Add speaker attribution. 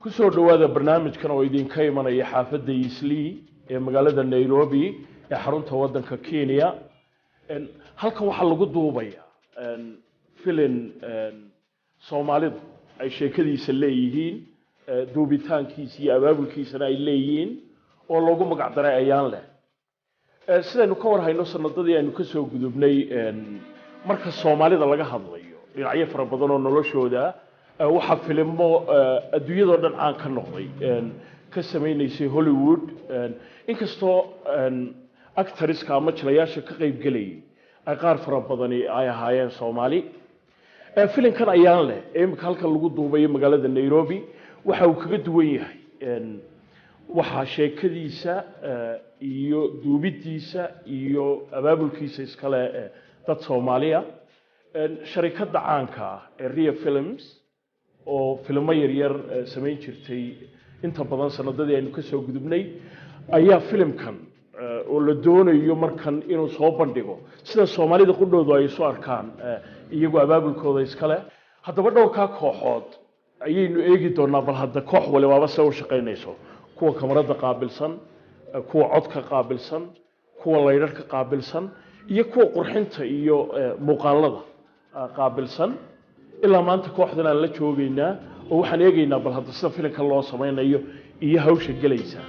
Speaker 1: kusoo dhawaada barnaamijkan oo idinka imanaya xaafadda Islii ee magaalada Nairobi ee xarunta wadanka Kenya halkan waxa lagu duubaya filim Soomaalidu ay sheekadiisa leeyihiin duubitaankiisa iyo abaabulkiisana ay leeyihiin oo lagu magac daray Ayaanle sidaynu ka war hayno sanadadii aynu ka soo gudubnay marka Soomaalida laga hadlayo dhinacyo fara badan oo noloshooda waxa filmo adduunyada dhan aan ka noqday ka sameeynayay Hollywood inkastoo actorska ama jilayaasha ka qayb galay ay qaar fara badan ay ahaayeen Somali filimkan Ayaanle imika halka lagu duubay magaalada Nairobi waxa uu kaga duwan yahay waxa sheekadiisa iyo duubidiisa iyo abaabulkiisa iskale dad Soomaaliya sharikada caanka ee Ria Films oo filmo yar sameyn jirtay inta badan sanadadii aynu ka soo gudubnay ayaa filimkan oo la doonayo markan inuu soo bandhigo sida Soomaalida qudhoodu ay soo arkaan iyagu abaabulkooda iskale haddaba dhowrka kooxood ayaynu eegi doonaa bal hadda koox waliba soo shaqeynayso kuwa kamarada qaabilsan kuwa codka qaabilsan kuwa leedarka qaabilsan iyo kuwa qurxinta iyo muuqaalada qaabilsan ilaa maanta kooxdan aan la joogaynaa oo waxaan eegaynaa bal hadda sida filimka loo sameeyo iyo hawsha galaysa